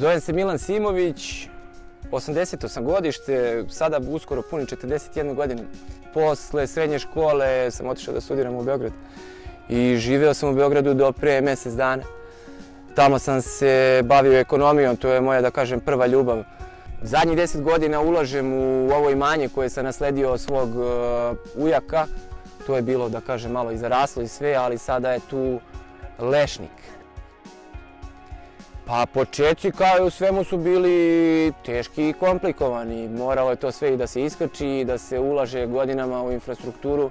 Zovem se Milan Simović, 80. sam godište, sada uskoro punim 41 godinu. Posle srednje škole sam otišao da studiram u Beograd i živeo sam u Beogradu do pre mjesec dana. Tamo sam se bavio ekonomijom, to je moja, da kažem, prva ljubav. Zadnjih 10 godina ulažem u ovo imanje koje sam nasledio od svog ujaka. To je bilo, da kažem, malo i zaraslo i sve, ali sada je tu lešnik. Pa početci kao i u svemu su bili teški i komplikovani. Moralo je to sve i da se iskrči i da se ulaže godinama u infrastrukturu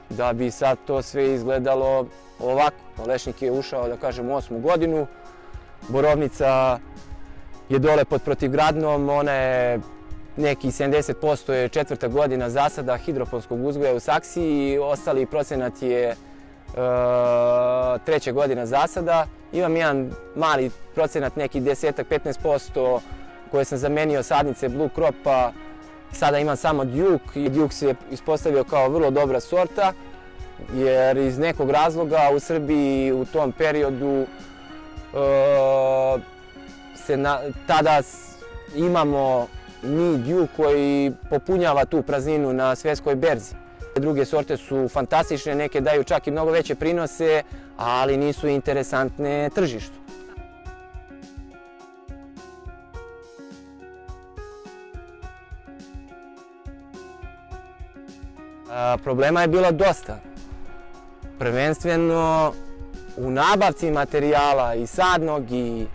da bi sad to sve izgledalo ovako. Lešnik je ušao, da kažem, u 8. godinu. Borovnica je dole pod protivgradnom, ona je neki 70% je 4. godina zasada hidroponskog uzgoja u saksiji, ostali procenat je 3. godina zasada. Imam jedan mali procenat, neki 10-15% koje sam zamenio sadnice Blue Cropa. Sada imam samo Duke i Duke se ispostavio kao vrlo dobra sorta, jer iz nekog razloga u Srbiji u tom periodu tada imamo mi Duke koji popunjava tu prazninu na svjetskoj berzi. Druge sorte su fantastične, neke daju čak i mnogo veće prinose, ali nisu interesantne tržištu. Problema je bilo dosta. Prvenstveno u nabavci materijala i sadnog i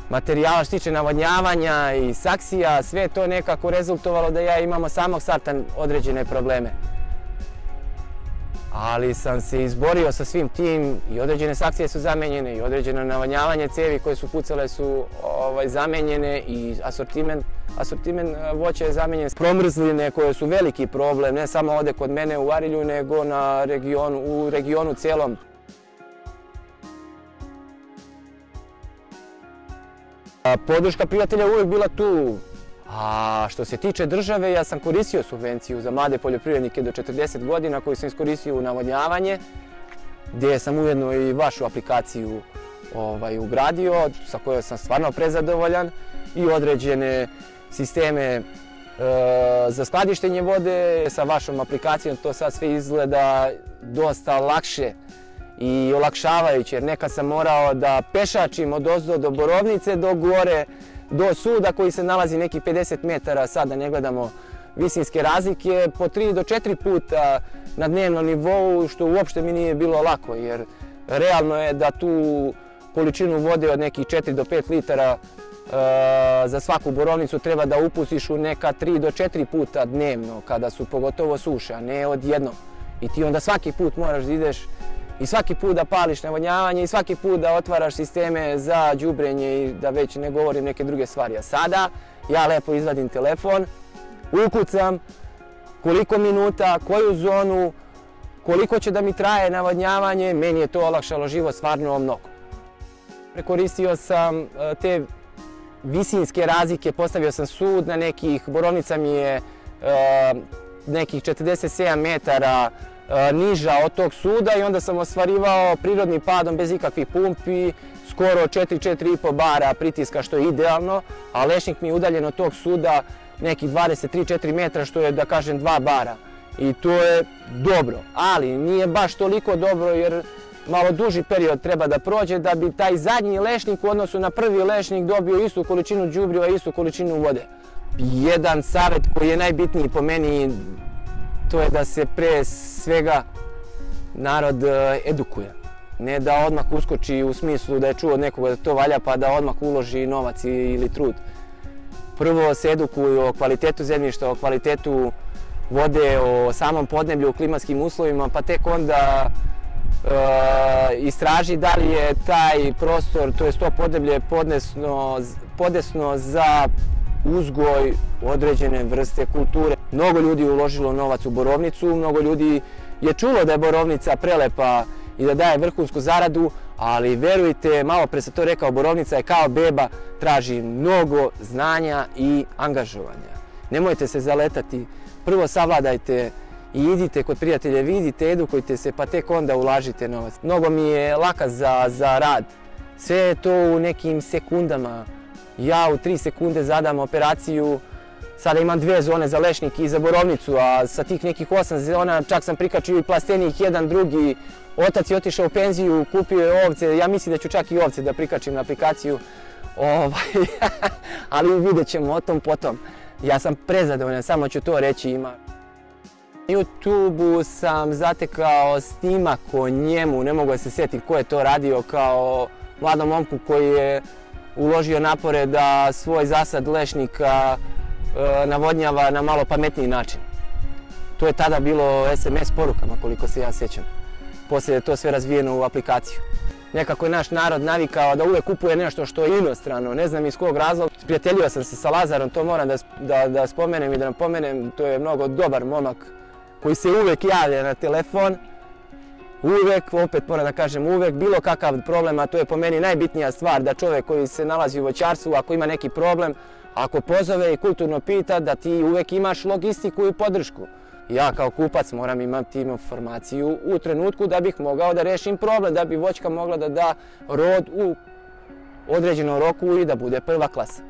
materijala što tiče navodnjavanja i saksija, sve to nekako rezultovalo da ja imam od samog starta određene probleme. Ali sam se izborio sa svim tim i određene saksije su zamenjene i određeno navodnjavanje cevi koje su pucale su zamenjene i asortimen voća je zamenjen. Promrzline koje su veliki problem, ne samo ovdje kod mene u Arilju, nego u regionu cijelom. Podrška prijatelja je uvijek bila tu. A što se tiče države, ja sam koristio subvenciju za mlade poljoprivrednike do 40 godina koju sam iskoristio u navodnjavanje, gdje sam ujedno i vašu aplikaciju ugradio, sa kojoj sam stvarno prezadovoljan, i određene sisteme za skladištenje vode. Sa vašom aplikacijom to sad sve izgleda dosta lakše i olakšavajuće, jer nekad sam morao da pešačim odozdo do Borovnice, do gore, do suda koji se nalazi nekih 50 metara, sad da ne gledamo visinske razlike, po 3 do 4 puta na dnevnom nivou, što uopšte mi nije bilo lako, jer realno je da tu količinu vode od nekih 4 do 5 litara za svaku borovnicu treba da upustiš u neka 3 do 4 puta dnevno, kada su pogotovo suše, a ne odjednom. I ti onda svaki put moraš da ideš i svaki put da pališ navodnjavanje i svaki put da otvaraš sisteme za đubrenje i da već ne govorim neke druge stvari. A sada ja lepo izvadim telefon, ukucam koliko minuta, koju zonu, koliko će da mi traje navodnjavanje, meni je to olakšalo život stvarno mnogo. Prekoristio sam te visinske razlike, postavio sam sud na nekih, borovnica mi je nekih 47 metara niža od tog suda i onda sam ostvarivao prirodnim padom bez ikakvih pumpi, skoro 4-4,5 bara pritiska, što je idealno, a lešnik mi je udaljen od tog suda nekih 23-4 metra, što je, da kažem, 2 bara. I to je dobro, ali nije baš toliko dobro jer malo duži period treba da prođe da bi taj zadnji lešnik u odnosu na prvi lešnik dobio istu količinu đubriva i istu količinu vode. Jedan savjet koji je najbitniji po meni, to je da se pre svega narod edukuje. Ne da odmah uskoči u smislu da je čuo od nekoga da to valja pa da odmah uloži novac ili trud. Prvo se edukuju o kvalitetu zemljišta, o kvalitetu vode, o samom podneblju, o klimatskim uslovima, pa tek onda istraži da li je taj prostor, to je to podneblje podesno za uzgoj određene vrste kulture. Mnogo ljudi je uložilo novac u borovnicu, mnogo ljudi je čulo da je borovnica prelepa i da daje vrhunsku zaradu, ali verujte, malo pre sam to rekao, borovnica je kao beba, traži mnogo znanja i angažovanja. Nemojte se zaletati, prvo savladajte i idite kod prijatelja, vidite, edukujte se, pa tek onda ulažite novac. Mnogo mi je laka za rad, sve je to u nekim sekundama. ja u 3 sekunde zadam operaciju. Sada imam 2 zone za lešnik i za borovnicu, a sa tih nekih 8 zona čak sam prikačio i plastenik, jedan, drugi. Otac je otišao u penziju, kupio je ovce, ja mislim da ću čak i ovce da prikačim na aplikaciju. Ali vidjet ćemo o tom potom. Ja sam prezadovoljan, samo ću to reći. Na YouTube-u sam zatekao snimak o njemu, ne mogu da se sjetim ko je to radio, kao mladom momku koji je uložio napore da svoj zasad lešnika navodnjava na malo pametniji način. To je tada bilo SMS porukama, koliko se ja sjećam. Poslije je to sve razvijeno u aplikaciju. Nekako je naš narod navikao da uvek kupuje nešto što je inostrano, ne znam iz kog razloga. Sprijateljio sam se sa Lazarom, to moram da spomenem i da napomenem. To je mnogo dobar momak koji se uvek javlja na telefon. Uvek, opet moram da kažem uvek, bilo kakav problem, a to je po meni najbitnija stvar, da čovjek koji se nalazi u voćarstvu, ako ima neki problem, ako pozove i kulturno pita, da ti uvek imaš logistiku i podršku. Ja kao kupac moram imati informaciju u trenutku da bih mogao da rešim problem, da bi voćka mogla da da rod u određenom roku i da bude prva klasa.